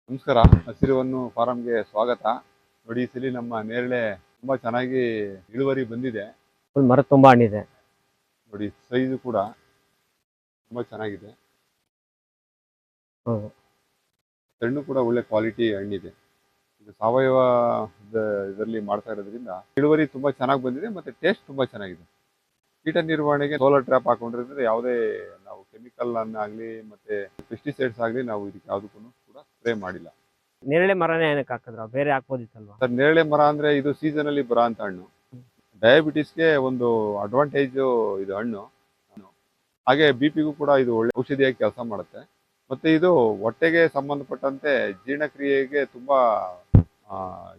ನಮಸ್ಕಾರ. ಹಸಿರುವನ್ನು ಫಾರಂಗೆ ಸ್ವಾಗತ. ನೋಡಿ, ಈ ಸಲ ನಮ್ಮ ನೇರಳೆ ತುಂಬಾ ಚೆನ್ನಾಗಿ ಇಳುವರಿ ಬಂದಿದೆ. ಮರ ತುಂಬಾ ಹಣ್ಣಿದೆ. ನೋಡಿ, ಸೈಜು ಕೂಡ ತುಂಬಾ ಚೆನ್ನಾಗಿದೆ. ಹೌದು. ಹಣ್ಣು ಕೂಡ ಒಳ್ಳೆ ಕ್ವಾಲಿಟಿ ಹಣ್ಣಿದೆ. ಇದು ಸಾವಯವ ಇದರಲ್ಲಿ ಮಾಡ್ತಾ ಇರೋದ್ರಿಂದ ಇಳುವರಿ ತುಂಬಾ ಚೆನ್ನಾಗಿ ಬಂದಿದೆ. ಮತ್ತೆ ಟೇಸ್ಟ್ ತುಂಬಾ ಚೆನ್ನಾಗಿದೆ. ಕೀಟ ನಿರ್ವಹಣೆಗೆ ಸೋಲಾರ್ ಟ್ರ್ಯಾಪ್ ಹಾಕೊಂಡಿರೋದ್ರಿಂದ ಯಾವುದೇ ನಾವು ಕೆಮಿಕಲ್ ಅನ್ನಾಗ್ಲಿ ಮತ್ತೆ ಪೆಸ್ಟಿಸೈಡ್ಸ್ ಆಗಲಿ ನಾವು ಇದಕ್ಕೆ ಯಾವುದಕ್ಕೂ ಕೂಡ ಸ್ಪ್ರೇ ಮಾಡಿಲ್ಲ. ನೇರಳೆ ಮರನೇ ಏನಕ್ಕೆ ಹಾಕಿದ್ರ? ಬೇರೆ ಹಾಕ್ಬೋದಿತ್ತಲ್ವಾ? ಸರ್, ನೇರಳೆ ಮರ ಅಂದ್ರೆ ಇದು ಸೀಸನ್ ಅಲ್ಲಿ ಬರೋ ಅಂತ ಹಣ್ಣು. ಡಯಾಬಿಟಿಸ್ಗೆ ಒಂದು ಅಡ್ವಾಂಟೇಜ್ ಇದು ಹಣ್ಣು. ಹಾಗೆ ಬಿಪಿಗೂ ಕೂಡ ಇದು ಒಳ್ಳೆ ಔಷಧಿಯಾಗಿ ಕೆಲಸ ಮಾಡುತ್ತೆ. ಮತ್ತೆ ಇದು ಹೊಟ್ಟೆಗೆ ಸಂಬಂಧಪಟ್ಟಂತೆ ಜೀರ್ಣಕ್ರಿಯೆಗೆ ತುಂಬಾ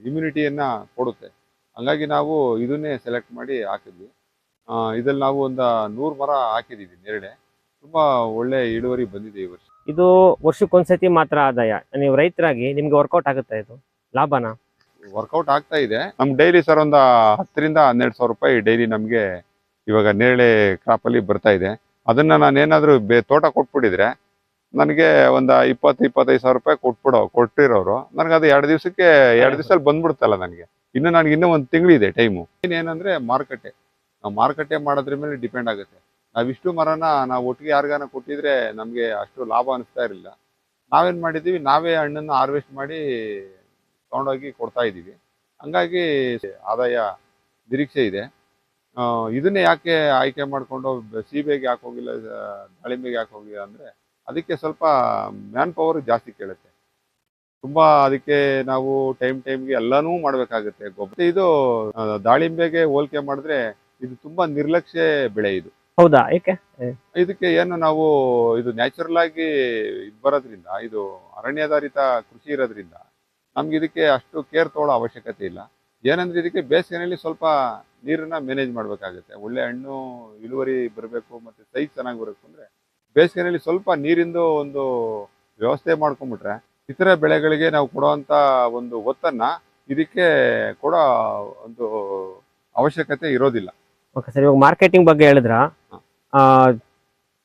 ಇಮ್ಯುನಿಟಿಯನ್ನ ಕೊಡುತ್ತೆ. ಹಂಗಾಗಿ ನಾವು ಇದನ್ನೇ ಸೆಲೆಕ್ಟ್ ಮಾಡಿ ಹಾಕಿದ್ವಿ. ಇದ್ರಲ್ಲಿ ನಾವು ಒಂದು 100 ಮರ ಹಾಕಿದೀವಿ ನೇರಳೆ. ತುಂಬಾ ಒಳ್ಳೆ ಇಳುವರಿ ಬಂದಿದೆ ಈ ವರ್ಷ. ಇದು ವರ್ಷಕ್ಕೊಂದ್ಸತಿ ಮಾತ್ರ ಆದಾಯ. ನೀವು ರೈತರಾಗಿ ನಿಮ್ಗೆ ವರ್ಕೌಟ್ ಆಗುತ್ತೆ ಇದು ಲಾಭನಾ? ವರ್ಕೌಟ್ ಆಗ್ತಾ ಇದೆ. ನಮ್ಗೆ ಡೈಲಿ ಸರ್ ಒಂದು 10,000 ರಿಂದ 12,000 ರೂಪಾಯಿ ಡೈಲಿ ನಮಗೆ ಇವಾಗ ನೇರಳೆ ಕ್ರಾಪ್ ಅಲ್ಲಿ ಬರ್ತಾ ಇದೆ. ಅದನ್ನ ನಾನು ಏನಾದರೂ ತೋಟ ಕೊಟ್ಬಿಟ್ಟಿದ್ರೆ ನನಗೆ ಒಂದು 20-25,000 ರೂಪಾಯಿ ಕೊಟ್ಟಿರೋರು ನನಗೆ ಅದು 2 ದಿವಸಕ್ಕೆ 2 ದಿವಸದಲ್ಲಿ ಬಂದ್ಬಿಡುತ್ತಲ್ಲ ನನಗೆ. ನನಗೆ ಇನ್ನೂ 1 ತಿಂಗಳಿದೆ ಟೈಮು. ಏನಂದ್ರೆ ಮಾರುಕಟ್ಟೆ. ನಾವು ಮಾರುಕಟ್ಟೆ ಮಾಡೋದ್ರ ಮೇಲೆ ಡಿಪೆಂಡ್ ಆಗುತ್ತೆ. ನಾವಿಷ್ಟು ಮರನ ನಾವು ಒಟ್ಟಿಗೆ ಯಾರಿಗಾನ ಕೊಟ್ಟಿದ್ರೆ ನಮಗೆ ಅಷ್ಟು ಲಾಭ ಅನಿಸ್ತಾ ಇರಲಿಲ್ಲ. ನಾವೇನ್ ಮಾಡಿದ್ದೀವಿ, ನಾವೇ ಹಣ್ಣನ್ನು ಹಾರ್ವೆಸ್ಟ್ ಮಾಡಿ ತಗೊಂಡೋಗಿ ಕೊಡ್ತಾ ಇದ್ದೀವಿ. ಹಂಗಾಗಿ ಆದಾಯ ನಿರೀಕ್ಷೆ ಇದೆ. ಇದನ್ನೇ ಯಾಕೆ ಆಯ್ಕೆ ಮಾಡಿಕೊಂಡು ಸೀಬೆಗೆ ಯಾಕೆ ಹೋಗಿಲ್ಲ, ದಾಳಿಂಬೆಗೆ ಯಾಕೆ ಹೋಗಿಲ್ಲ ಅಂದರೆ ಅದಕ್ಕೆ ಸ್ವಲ್ಪ ಮ್ಯಾನ್ ಪವರ್ ಜಾಸ್ತಿ ಕೇಳುತ್ತೆ. ತುಂಬಾ ಅದಕ್ಕೆ ನಾವು ಟೈಮ್ಗೆ ಎಲ್ಲನೂ ಮಾಡಬೇಕಾಗುತ್ತೆ. ಗೊಬ್ಬರ ಇದು ದಾಳಿಂಬೆಗೆ ಹೋಲಿಕೆ ಮಾಡಿದ್ರೆ ಇದು ತುಂಬಾ ನಿರ್ಲಕ್ಷ್ಯ ಬೆಳೆ ಇದು. ಹೌದಾ? ಏಕೆ? ಇದಕ್ಕೆ ಏನು ನಾವು ಇದು ನ್ಯಾಚುರಲ್ ಆಗಿ ಬರೋದ್ರಿಂದ, ಇದು ಅರಣ್ಯಾಧಾರಿತ ಕೃಷಿ ಇರೋದ್ರಿಂದ ನಮ್ಗೆ ಇದಕ್ಕೆ ಅಷ್ಟು ಕೇರ್ ತಗೊಳ್ಳೋ ಅವಶ್ಯಕತೆ ಇಲ್ಲ. ಏನಂದ್ರೆ ಇದಕ್ಕೆ ಬೇಸಿಗೆನಲ್ಲಿ ಸ್ವಲ್ಪ ನೀರನ್ನ ಮ್ಯಾನೇಜ್ ಮಾಡಬೇಕಾಗುತ್ತೆ. ಒಳ್ಳೆ ಹಣ್ಣು ಇಳುವರಿ ಬರಬೇಕು ಮತ್ತೆ ಸೈಜ್ ಚೆನ್ನಾಗಿ ಬರಬೇಕು ಅಂದ್ರೆ ಬೇಸಿಗೆನಲ್ಲಿ ಸ್ವಲ್ಪ ನೀರಿಂದು ಒಂದು ವ್ಯವಸ್ಥೆ ಮಾಡ್ಕೊಂಡ್ಬಿಟ್ರೆ ಇತರ ಬೆಳೆಗಳಿಗೆ ನಾವು ಕೊಡುವಂತ ಒಂದು ಒತ್ತನ್ನ ಇದಕ್ಕೆ ಕೊಡೋ ಒಂದು ಅವಶ್ಯಕತೆ ಇರೋದಿಲ್ಲ. ಓಕೆ ಸರ್, ಇವಾಗ ಮಾರ್ಕೆಟಿಂಗ್ ಬಗ್ಗೆ ಹೇಳಿದ್ರ, ಆ,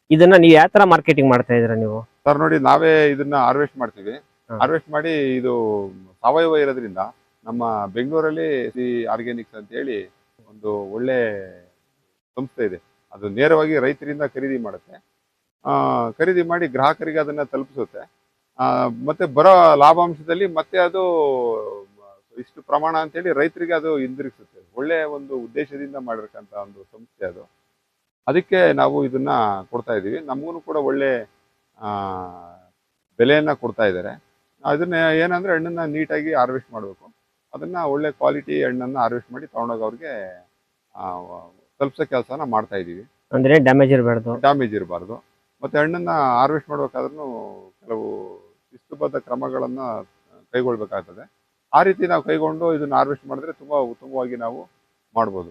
ಇದನ್ನ ನೀವು ಯಾವ ತರ ಮಾರ್ಕೆಟಿಂಗ್ ಮಾಡ್ತಾ ಇದ್ದೀರಾ ನೀವು? ಸರ್ ನೋಡಿ, ನಾವೇ ಇದನ್ನ ಹಾರ್ವೆಸ್ಟ್ ಮಾಡ್ತೀವಿ. ಹಾ. ಹಾರ್ವೆಸ್ಟ್ ಮಾಡಿ ಇದು ಸಾವಯವ ಇರೋದ್ರಿಂದ ನಮ್ಮ ಬೆಂಗಳೂರಲ್ಲಿ ಆರ್ಗ್ಯಾನಿಕ್ಸ್ ಅಂತ ಹೇಳಿ ಒಂದು ಒಳ್ಳೆ ಸಂಸ್ಥೆ ಇದೆ. ಅದು ನೇರವಾಗಿ ರೈತರಿಂದ ಖರೀದಿ ಮಾಡುತ್ತೆ. ಖರೀದಿ ಮಾಡಿ ಗ್ರಾಹಕರಿಗೆ ಅದನ್ನ ತಲುಪಿಸುತ್ತೆ. ಮತ್ತೆ ಬರೋ ಲಾಭಾಂಶದಲ್ಲಿ ಮತ್ತೆ ಅದು ಇಷ್ಟು ಪ್ರಮಾಣ ಅಂತೇಳಿ ರೈತರಿಗೆ ಅದು ಹಿಂದಿರುಗಿಸುತ್ತೆ. ಒಳ್ಳೆ ಒಂದು ಉದ್ದೇಶದಿಂದ ಮಾಡಿರ್ತಕ್ಕಂಥ ಒಂದು ಸಂಸ್ಥೆ ಅದು. ಅದಕ್ಕೆ ನಾವು ಇದನ್ನ ಕೊಡ್ತಾ ಇದ್ದೀವಿ. ನಮಗೂ ಕೂಡ ಒಳ್ಳೆ ಆ, ಬೆಲೆಯನ್ನ ಕೊಡ್ತಾ ಇದ್ದಾರೆ. ಅದನ್ನ ಏನಂದ್ರೆ ಹಣ್ಣನ್ನ ನೀಟಾಗಿ ಹಾರ್ವೆಸ್ಟ್ ಮಾಡಬೇಕು. ಅದನ್ನ ಒಳ್ಳೆ ಕ್ವಾಲಿಟಿ ಹಣ್ಣನ್ನ ಹಾರ್ವೆಸ್ಟ್ ಮಾಡಿ ತಗೊಂಡೋಗಿ ಅವ್ರಿಗೆ ತಲುಪಿಸೋ ಕೆಲಸನ ಮಾಡ್ತಾ ಇದ್ದೀವಿ. ಅಂದ್ರೆ ಡ್ಯಾಮೇಜ್ ಇರಬಾರ್ದು. ಡ್ಯಾಮೇಜ್ ಇರಬಾರ್ದು. ಮತ್ತೆ ಹಣ್ಣನ್ನ ಹಾರ್ವೆಸ್ಟ್ ಮಾಡ್ಬೇಕಾದ್ರೂ ಕೆಲವು ಶಿಸ್ತುಬದ್ಧ ಕ್ರಮಗಳನ್ನ ಕೈಗೊಳ್ಬೇಕಾಗ್ತದೆ. ಆ ರೀತಿ ನಾವು ಕೈಗೊಂಡು ಇದನ್ನ ಹಾರ್ವೆಸ್ಟ್ ಮಾಡಿದ್ರೆ ತುಂಬಾ ಉತ್ತಮವಾಗಿ ನಾವು ಮಾಡ್ಬೋದು.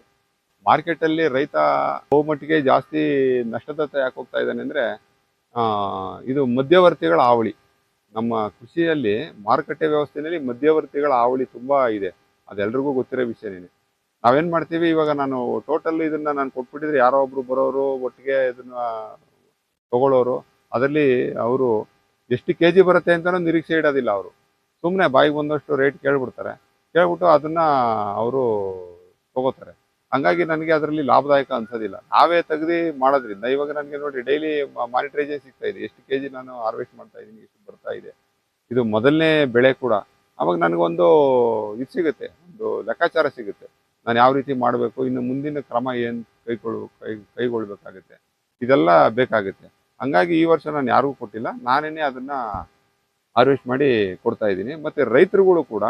ಮಾರ್ಕೆಟಲ್ಲಿ ರೈತ ಬಹುಮಟ್ಟಿಗೆ ಜಾಸ್ತಿ ನಷ್ಟದತ್ತ ಯಾಕೆ ಹೋಗ್ತಾ ಇದ್ದಾನೆ ಅಂದ್ರೆ ಇದು ಮಧ್ಯವರ್ತಿಗಳ ಹಾವಳಿ. ನಮ್ಮ ಕೃಷಿಯಲ್ಲಿ ಮಾರುಕಟ್ಟೆ ವ್ಯವಸ್ಥೆಯಲ್ಲಿ ಮಧ್ಯವರ್ತಿಗಳ ಹಾವಳಿ ತುಂಬಾ ಇದೆ. ಅದೆಲ್ರಿಗೂ ಗೊತ್ತಿರೋ ವಿಷಯನೇ. ನಾವೇನ್ ಮಾಡ್ತೀವಿ, ಇವಾಗ ನಾನು ಟೋಟಲ್ ಇದನ್ನ ನಾನು ಕೊಟ್ಬಿಟ್ಟಿದ್ರೆ ಯಾರೋ ಒಬ್ರು ಬರೋರು ಒಟ್ಟಿಗೆ ಇದನ್ನ ತಗೊಳ್ಳೋರು, ಅದರಲ್ಲಿ ಅವರು ಎಷ್ಟು ಕೆಜಿ ಬರುತ್ತೆ ಅಂತಾನೂ ನಿರೀಕ್ಷೆ ಇಡೋದಿಲ್ಲ. ಅವರು ಸುಮ್ಮನೆ ಬಾಯಿಗೆ ಬಂದಷ್ಟು ರೇಟ್ ಕೇಳ್ಬಿಡ್ತಾರೆ. ಕೇಳ್ಬಿಟ್ಟು ಅದನ್ನ ಅವರು ತಗೋತಾರೆ. ಹಂಗಾಗಿ ನನಗೆ ಅದರಲ್ಲಿ ಲಾಭದಾಯಕ ಅನ್ಸೋದಿಲ್ಲ. ನಾವೇ ತೆಗ್ದು ಮಾಡೋದ್ರಿಂದ ಇವಾಗ ನನಗೆ ನೋಡಿ ಡೈಲಿ ಮಾನಿಟರೈಸೇ ಸಿಗ್ತಾ ಇದೆ. ಎಷ್ಟು ಕೆಜಿ ನಾನು ಹಾರ್ವೆಸ್ಟ್ ಮಾಡ್ತಾ ಇದ್ದೀನಿ, ಎಷ್ಟು ಬರ್ತಾ ಇದೆ. ಇದು ಮೊದಲನೇ ಬೆಳೆ ಕೂಡ. ಅವಾಗ ನನಗೊಂದು ಇದು ಸಿಗುತ್ತೆ, ಒಂದು ಲೆಕ್ಕಾಚಾರ ಸಿಗುತ್ತೆ. ನಾನು ಯಾವ ರೀತಿ ಮಾಡಬೇಕು, ಇನ್ನು ಮುಂದಿನ ಕ್ರಮ ಏನು ಕೈಗೊಳ್ಬೇಕಾಗುತ್ತೆ, ಇದೆಲ್ಲ ಬೇಕಾಗುತ್ತೆ. ಹಂಗಾಗಿ ಈ ವರ್ಷ ನಾನು ಯಾರಿಗೂ ಕೊಟ್ಟಿಲ್ಲ, ನಾನೇನೆ ಅದನ್ನ ಹಾರ್ವೆಸ್ಟ್ ಮಾಡಿ ಕೊಡ್ತಾ ಇದ್ದೀನಿ. ಮತ್ತೆ ರೈತರುಗಳು ಕೂಡ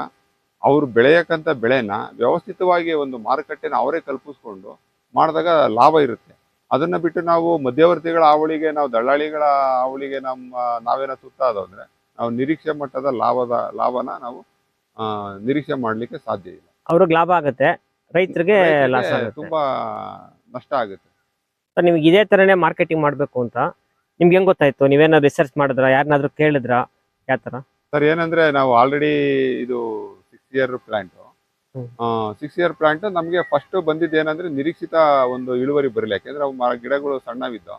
ಅವರು ಬೆಳೆಯಕ್ಕಂಥ ಬೆಳೆನ ವ್ಯವಸ್ಥಿತವಾಗಿ ಒಂದು ಮಾರುಕಟ್ಟೆನ ಅವರೇ ಕಲ್ಪಿಸ್ಕೊಂಡು ಮಾಡಿದಾಗ ಲಾಭ ಇರುತ್ತೆ. ಅದನ್ನ ಬಿಟ್ಟು ನಾವು ಮಧ್ಯವರ್ತಿಗಳ ಹಾವಳಿಗೆ, ನಾವು ದಳ್ಳಾಳಿಗಳ ಹಾವಳಿಗೆ ನಾವೇನೋ ತುತ್ತಾದ್ರೆ ನಾವು ನಿರೀಕ್ಷೆ ಮಟ್ಟದ ಲಾಭನ ನಾವು ನಿರೀಕ್ಷೆ ಮಾಡಲಿಕ್ಕೆ ಸಾಧ್ಯ ಇಲ್ಲ. ಅವ್ರಿಗೆ ಲಾಭ ಆಗುತ್ತೆ, ರೈತರಿಗೆ ಲಾಸ್ ಆಗುತ್ತೆ. ತುಂಬಾ ನಷ್ಟ ಆಗುತ್ತೆ. ಸರ್, ನಿಮ್ಗೆ ಇದೇ ತರನೇ ಮಾರ್ಕೆಟಿಂಗ್ ಮಾಡ್ಬೇಕು ಅಂತ ನಿಮ್ಗೆ ಹೆಂಗ್ ಗೊತ್ತಾಯ್ತು? ನೀವೇನಾದ್ರು ರಿಸರ್ಚ್ ಮಾಡಿದ್ರ, ಯಾರನ್ನಾದ್ರೂ ಕೇಳಿದ್ರ, ಯಾವ ತರ? ಸರ್, ಏನಂದ್ರೆ ನಾವು ಆಲ್ರೆಡಿ ಇದು 6 ಇಯರ್ ಪ್ಲಾಂಟ್. 6 ಇಯರ್ ಪ್ಲಾಂಟ್ ನಮಗೆ ಫಸ್ಟ್ ಬಂದಿದ್ದು ಏನಂದ್ರೆ ನಿರೀಕ್ಷಿತ ಒಂದು ಇಳುವರಿ ಬರಲಿ. ಯಾಕೆಂದ್ರೆ ಅವು ಗಿಡಗಳು ಸಣ್ಣವಿದ್ದು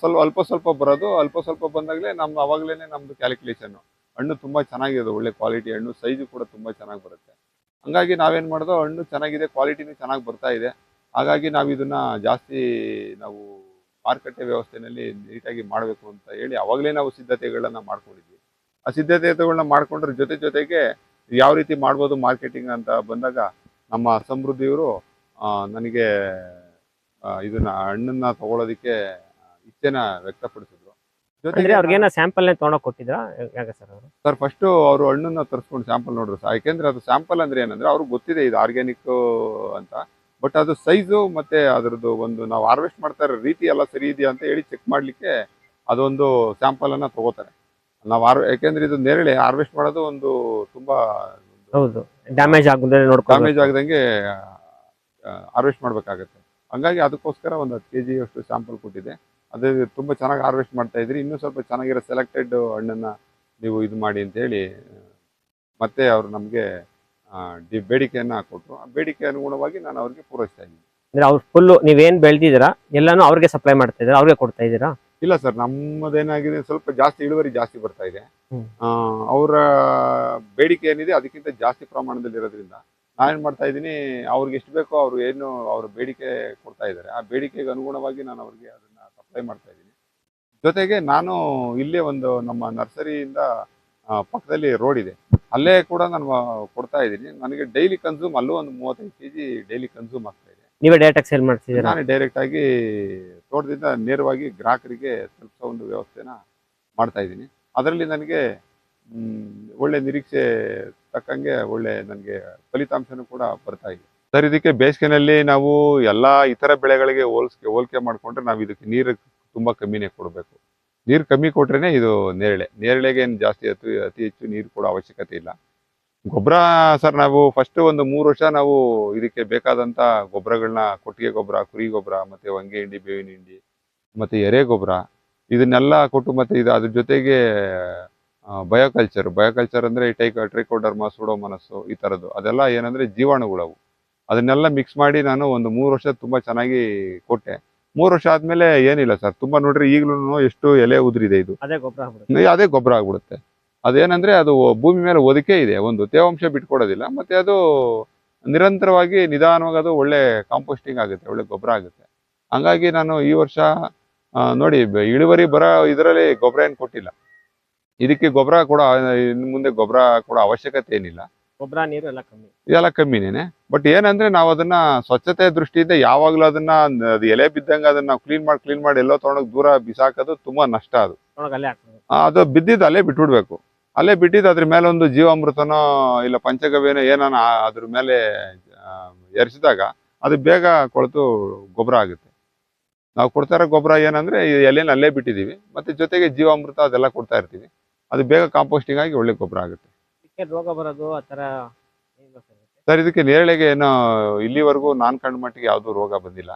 ಸ್ವಲ್ಪ ಅಲ್ಪ ಸ್ವಲ್ಪ ಬರೋದು. ಅಲ್ಪ ಸ್ವಲ್ಪ ಬಂದಾಗಲೇ ಅವಾಗಲೇ ನಮ್ದು ಕ್ಯಾಲ್ಕುಲೇಷನ್ ಹಣ್ಣು ತುಂಬಾ ಚೆನ್ನಾಗಿದೆ, ಒಳ್ಳೆ ಕ್ವಾಲಿಟಿ ಹಣ್ಣು, ಸೈಜು ಕೂಡ ತುಂಬಾ ಚೆನ್ನಾಗಿ ಬರುತ್ತೆ. ಹಂಗಾಗಿ ನಾವೇನ್ ಮಾಡ್ದೋ, ಹಣ್ಣು ಚೆನ್ನಾಗಿದೆ, ಕ್ವಾಲಿಟಿನೂ ಚೆನ್ನಾಗಿ ಬರ್ತಾ ಇದೆ. ಹಾಗಾಗಿ ನಾವು ಇದನ್ನ ಜಾಸ್ತಿ ನಾವು ಮಾರುಕಟ್ಟೆ ವ್ಯವಸ್ಥೆನಲ್ಲಿ ನೀಟಾಗಿ ಮಾಡಬೇಕು ಅಂತ ಹೇಳಿ ಅವಾಗಲೇ ನಾವು ಸಿದ್ಧತೆಗಳನ್ನ ಮಾಡ್ಕೊಂಡಿದ್ವಿ. ಆ ಸಿದ್ಧತೆಗಳನ್ನ ಮಾಡ್ಕೊಂಡ್ರ ಜೊತೆಗೆ ಯಾವ ರೀತಿ ಮಾಡ್ಬೋದು ಮಾರ್ಕೆಟಿಂಗ್ ಅಂತ ಬಂದಾಗ ನಮ್ಮ ಸಮೃದ್ಧಿಯವರು ನನಗೆ ಇದನ್ನ ಹಣ್ಣನ್ನ ತಗೊಳ್ಳೋದಕ್ಕೆ ಇಚ್ಛೆನ ವ್ಯಕ್ತಪಡಿಸಿದ್ರು. ಅಂದ್ರೆ ಜೊತೆಗೆ ಅವ್ರಿಗೇನ ಸ್ಯಾಂಪಲ್ ತೊಗೊಂಡೋಗಿ ಕೊಟ್ಟಿದ್ರಾ ಹೇಗೆ ಸರ್ ಅವರು? ಸರ್ ಫಸ್ಟ್ ಅವರು ಹಣ್ಣನ್ನ ತರಿಸ್ಕೊಂಡು ಸ್ಯಾಂಪಲ್ ನೋಡ್ರು ಸರ್. ಯಾಕೆಂದ್ರೆ ಅದು ಸ್ಯಾಂಪಲ್ ಅಂದ್ರೆ ಏನಂದ್ರೆ ಅವ್ರಿಗೆ ಗೊತ್ತಿದೆ ಇದು ಆರ್ಗ್ಯಾನಿಕ್ ಅಂತ. ಬಟ್ ಅದು ಸೈಜು ಮತ್ತೆ ಅದರದ್ದು ಒಂದು ನಾವು ಹಾರ್ವೆಸ್ಟ್ ಮಾಡ್ತಾ ಇರೋ ರೀತಿ ಎಲ್ಲ ಸರಿ ಇದೆಯಾ ಅಂತ ಹೇಳಿ ಚೆಕ್ ಮಾಡ್ಲಿಕ್ಕೆ ಅದೊಂದು ಸ್ಯಾಂಪಲ್ ಅನ್ನ ತಗೋತಾರೆ. ನಾವು ಯಾಕೆಂದ್ರೆ ಇದು ನೇರಳೆ ಹಾರ್ವೆಸ್ಟ್ ಮಾಡೋದು ಒಂದು ತುಂಬಾ ಹೌದು, ಡ್ಯಾಮೇಜ್ ಆಗದೆ ನೋಡ್ಕೊಂಡು ಡ್ಯಾಮೇಜ್ ಆಗದಂಗೆ ಹಾರ್ವೆಸ್ಟ್ ಮಾಡ್ಬೇಕಾಗತ್ತೆ. ಹಂಗಾಗಿ ಅದಕ್ಕೋಸ್ಕರ ಒಂದು 10 kg ಅಷ್ಟು ಸ್ಯಾಂಪಲ್ ಕೊಟ್ಟಿದೆ. ಅದು ತುಂಬಾ ಚೆನ್ನಾಗಿ ಹಾರ್ವೆಸ್ಟ್ ಮಾಡ್ತಾ ಇದ್ರಿ, ಇನ್ನೂ ಸ್ವಲ್ಪ ಚೆನ್ನಾಗಿರೋ ಸೆಲೆಕ್ಟೆಡ್ ಹಣ್ಣನ್ನ ನೀವು ಇದು ಮಾಡಿ ಅಂತ ಹೇಳಿ ಮತ್ತೆ ಅವರು ನಮಗೆ ಬೇಡಿಕೆಯನ್ನ ಕೊಟ್ಟರು. ಆ ಬೇಡಿಕೆ ಅನುಗುಣವಾಗಿ ನಾನು ಅವ್ರಿಗೆ ಪೂರೈಸ್ತಾ ಇದ್ದೀನಿ. ಅಂದ್ರೆ ಅವ್ರು ಫುಲ್ ನೀವೇನ್ ಬೆಳ್ದಿದ್ದೀರಾ ಎಲ್ಲಾನು ಅವ್ರಿಗೆ ಸಪ್ಲೈ ಮಾಡ್ತಾ ಇದ್ದೀರಾ, ಅವ್ರಿಗೆ ಕೊಡ್ತಾ ಇದ್ದೀರಾ? ಇಲ್ಲ ಸರ್, ನಮ್ಮದೇನಾಗಿದೆ ಸ್ವಲ್ಪ ಜಾಸ್ತಿ ಇಳುವರಿ ಜಾಸ್ತಿ ಬರ್ತಾ ಇದೆ. ಹ್ಮ್. ಅವರ ಬೇಡಿಕೆ ಏನಿದೆ ಅದಕ್ಕಿಂತ ಜಾಸ್ತಿ ಪ್ರಮಾಣದಲ್ಲಿ ಇರೋದ್ರಿಂದ ನಾನೇನ್ ಮಾಡ್ತಾ ಇದ್ದೀನಿ, ಅವ್ರಿಗೆ ಎಷ್ಟು ಬೇಕೋ ಅವ್ರು ಏನು ಅವ್ರ ಬೇಡಿಕೆ ಕೊಡ್ತಾ ಇದ್ದಾರೆ, ಆ ಬೇಡಿಕೆಗೆ ಅನುಗುಣವಾಗಿ ನಾನು ಅವ್ರಿಗೆ ಅದನ್ನ ಸಪ್ಲೈ ಮಾಡ್ತಾ ಇದ್ದೀನಿ. ಜೊತೆಗೆ ನಾನು ಇಲ್ಲೇ ಒಂದು ನಮ್ಮ ನರ್ಸರಿಯಿಂದ ಪಕ್ಕದಲ್ಲಿ ರೋಡ್ ಇದೆ, ಅಲ್ಲೇ ಕೂಡ ನಾನು ಕೊಡ್ತಾ ಇದ್ದೀನಿ. ನನಗೆ ಡೈಲಿ ಕನ್ಸ್ಯೂಮ್ ಅಲ್ಲೂ ಒಂದು 35 kg ಡೈಲಿ ಕನ್ಸ್ಯೂಮ್ ಆಗ್ತಾ ಇದೆ. ನೀವೇ ಡೈರೆಕ್ಟ್ ಆಗಿ ಸೇಲ್ ಮಾಡ್ತಿದ್ದೀರಾ? ನಾನೇ ಡೈರೆಕ್ಟ್ ಆಗಿ ತೋಟದಿಂದ ನೇರವಾಗಿ ಗ್ರಾಹಕರಿಗೆ ತಲುಪಿಸೋ ಒಂದು ವ್ಯವಸ್ಥೆನ ಮಾಡ್ತಾ ಇದ್ದೀನಿ. ಅದರಲ್ಲಿ ನನಗೆ ಒಳ್ಳೆ ನಿರೀಕ್ಷೆ ತಕ್ಕಂಗೆ ಒಳ್ಳೆ ನನಗೆ ಫಲಿತಾಂಶನೂ ಕೂಡ ಬರ್ತಾ ಇದೆ ಸರ್. ಇದಕ್ಕೆ ಬೇಸಿಗೆನಲ್ಲಿ ನಾವು ಎಲ್ಲಾ ಇತರ ಬೆಳೆಗಳಿಗೆ ಹೋಲಿಕೆ ಮಾಡಿಕೊಂಡ್ರೆ ನಾವು ಇದಕ್ಕೆ ನೀರು ತುಂಬಾ ಕಮ್ಮಿನೇ ಕೊಡಬೇಕು. ನೀರು ಕಮ್ಮಿ ಕೊಟ್ರೇನೆ ಇದು ನೇರಳೆಗೆ ಏನು ಜಾಸ್ತಿ ಅತಿ ಹೆಚ್ಚು ನೀರು ಕೊಡೋ ಅವಶ್ಯಕತೆ ಇಲ್ಲ. ಗೊಬ್ಬರ ಸರ್, ನಾವು ಫಸ್ಟ್ ಒಂದು 3 ವರ್ಷ ನಾವು ಇದಕ್ಕೆ ಬೇಕಾದಂತ ಗೊಬ್ಬರಗಳನ್ನ, ಕೊಟ್ಟಿಗೆ ಗೊಬ್ಬರ, ಕುರಿ ಗೊಬ್ಬರ, ಮತ್ತೆ ಹೊಂಗೆ ಹಿಂಡಿ, ಬೇವಿನ ಹಿಂಡಿ, ಮತ್ತೆ ಎರೆ ಗೊಬ್ಬರ ಇದನ್ನೆಲ್ಲ ಕೊಟ್ಟು, ಮತ್ತೆ ಇದು ಅದ್ರ ಜೊತೆಗೆ ಬಯೋಕಲ್ಚರ್ ಅಂದ್ರೆ ಟ್ರೈಕೋಡರ್ಮಾ, ಸೂಡೋಮೋನಾಸ್ ಈ ತರದ್ದು ಅದೆಲ್ಲ ಏನಂದ್ರೆ ಜೀವಾಣುಗಳವು, ಅದನ್ನೆಲ್ಲ ಮಿಕ್ಸ್ ಮಾಡಿ ನಾನು ಒಂದು 3 ವರ್ಷ ತುಂಬಾ ಚೆನ್ನಾಗಿ ಕೊಟ್ಟೆ. 3 ವರ್ಷ ಆದ್ಮೇಲೆ ಏನಿಲ್ಲ ಸರ್, ತುಂಬಾ ನೋಡ್ರಿ ಈಗಲೂ ಎಷ್ಟು ಎಲೆ ಉದುರಿದೆ, ಇದು ಅದೇ ಗೊಬ್ಬರ ಅದೇ ಗೊಬ್ಬರ ಆಗ್ಬಿಡುತ್ತೆ. ಅದೇನಂದ್ರೆ ಅದು ಭೂಮಿ ಮೇಲೆ ಒದಕೆ ಇದೆ, ಒಂದು ತೇವಾಂಶ ಬಿಟ್ಕೊಡೋದಿಲ್ಲ, ಮತ್ತೆ ಅದು ನಿರಂತರವಾಗಿ ನಿಧಾನವಾಗಿ ಅದು ಒಳ್ಳೆ ಕಾಂಪೋಸ್ಟಿಂಗ್ ಆಗುತ್ತೆ, ಒಳ್ಳೆ ಗೊಬ್ಬರ ಆಗುತ್ತೆ. ಹಂಗಾಗಿ ನಾನು ಈ ವರ್ಷ ನೋಡಿ ಇಳುವರಿ ಬರೋ ಇದರಲ್ಲಿ ಗೊಬ್ಬರ ಏನು ಕೊಟ್ಟಿಲ್ಲ. ಇದಕ್ಕೆ ಗೊಬ್ಬರ ಕೂಡ ಇನ್ನು ಮುಂದೆ ಗೊಬ್ಬರ ಕೂಡ ಅವಶ್ಯಕತೆ ಏನಿಲ್ಲ, ಗೊಬ್ಬರ ನೀರು ಎಲ್ಲ ಕಮ್ಮಿ, ಇದೆಲ್ಲ ಕಮ್ಮಿನೇನೆ. ಬಟ್ ಏನಂದ್ರೆ ನಾವು ಅದನ್ನ ಸ್ವಚ್ಛತೆ ದೃಷ್ಟಿಯಿಂದ ಯಾವಾಗ್ಲೂ ಅದನ್ನ ಅದು ಎಲೆ ಬಿದ್ದಂಗೆ ಅದನ್ನ ನಾವು ಕ್ಲೀನ್ ಮಾಡಿ ಎಲ್ಲೋ ತಗೊಂಡೋಗಿ ದೂರ ಬಿಸಾಕೋದು ತುಂಬಾ ನಷ್ಟ. ಅದು ಅಲ್ಲೇ ಹಾಕ್ಬೇಕು. ಅದು ಬಿದ್ದಿದ್ದು ಅಲ್ಲೇ ಬಿಟ್ಬಿಡ್ಬೇಕು. ಅಲ್ಲೇ ಬಿಟ್ಟಿದ್ದು ಅದ್ರ ಮೇಲೆ ಒಂದು ಜೀವಾಮೃತನೋ ಇಲ್ಲ ಪಂಚಗವ್ಯನೋ ಏನಾನ ಅದ್ರ ಮೇಲೆ ಎರಚಿದಾಗ ಅದು ಬೇಗ ಕೊಳೆತು ಗೊಬ್ಬರ ಆಗುತ್ತೆ. ನಾವು ಕೊಡ್ತಾ ಇರೋ ಗೊಬ್ಬರ ಏನಂದ್ರೆ ಈ ಎಲೆನ ಅಲ್ಲೇ ಬಿಟ್ಟಿದೀವಿ, ಮತ್ತೆ ಜೊತೆಗೆ ಜೀವಾಮೃತ ಅದೆಲ್ಲ ಕೊಡ್ತಾ ಇರ್ತೀವಿ, ಅದು ಬೇಗ ಕಾಂಪೋಸ್ಟಿಂಗ್ ಆಗಿ ಒಳ್ಳೆ ಗೊಬ್ಬರ ಆಗುತ್ತೆ. ರೋಗ ಬರೋದು ಆ ತರ ಸರ್, ಇದಕ್ಕೆ ನೇರಳೆಗೆ ಏನೋ ಇಲ್ಲಿವರೆಗೂ ನಾನ್ ಕಂಡ ಮಟ್ಟಿಗೆ ಯಾವ್ದು ರೋಗ ಬಂದಿಲ್ಲ.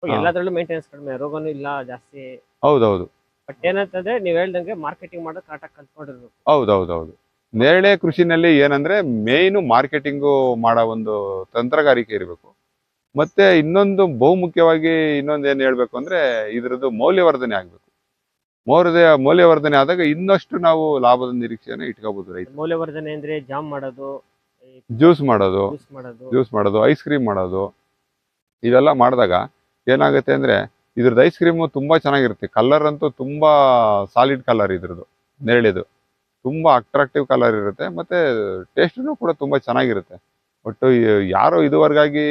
ಎಲ್ಲದ್ರಲ್ಲೂ ಮೇಂಟೆನೆನ್ಸ್ ಕಡಿಮೆ, ರೋಗನೂ ಇಲ್ಲ ಜಾಸ್ತಿ. ಹೌದೌದು. ಬಟ್ ಏನಂತಂದ್ರೆ ನೀವ್ ಹೇಳ್ದಂಗೆ ಮಾರ್ಕೆಟಿಂಗ್ ಮಾಡೋದು ಕರೆಕ್ಟಾಗಿ ಕಲ್ತ್ಕೊಂಡಿರ್ಬೇಕು. ಹೌದೌದೌದು. ನೇರಳೆ ಕೃಷಿನಲ್ಲಿ ಏನಂದ್ರೆ ಮೇಯ್ನು ಮಾರ್ಕೆಟಿಂಗು ಮಾಡೋ ಒಂದು ತಂತ್ರಗಾರಿಕೆ ಇರಬೇಕು. ಮತ್ತೆ ಇನ್ನೊಂದು ಬಹುಮುಖ್ಯವಾಗಿ ಇನ್ನೊಂದು ಏನ್ ಹೇಳ್ಬೇಕು ಅಂದ್ರೆ ಇದ್ರದ್ದು ಮೌಲ್ಯವರ್ಧನೆ ಆಗ್ಬೇಕು. ಮೌಲ್ಯವರ್ಧನೆ ಆದಾಗ ಇನ್ನಷ್ಟು ನಾವು ಲಾಭದ ನಿರೀಕ್ಷೆಯನ್ನು ಇಟ್ಕೋಬಹುದು ರೈತ. ಮೌಲ್ಯವರ್ಧನೆ ಅಂದ್ರೆ ಜಾಮ್ ಮಾಡೋದು, ಜ್ಯೂಸ್ ಮಾಡೋದು, ಜ್ಯೂಸ್ ಮಾಡೋದು, ಐಸ್ ಕ್ರೀಮ್ ಮಾಡೋದು, ಇವೆಲ್ಲ ಮಾಡಿದಾಗ ಏನಾಗುತ್ತೆ ಅಂದ್ರೆ ಇದ್ರದ್ದು ಐಸ್ ಕ್ರೀಮು ತುಂಬಾ ಚೆನ್ನಾಗಿರುತ್ತೆ. ಕಲರ್ ಅಂತೂ ತುಂಬಾ ಸಾಲಿಡ್ ಕಲರ್ ಇದ್ರದ್ದು, ನೇರಳೆದು ತುಂಬಾ ಅಟ್ರಾಕ್ಟಿವ್ ಕಲರ್ ಇರುತ್ತೆ, ಮತ್ತೆ ಟೇಸ್ಟ್ನು ಕೂಡ ತುಂಬಾ ಚೆನ್ನಾಗಿರುತ್ತೆ. ಒಟ್ಟು ಯಾರೋ ಇದುವರೆಗಾಗಿ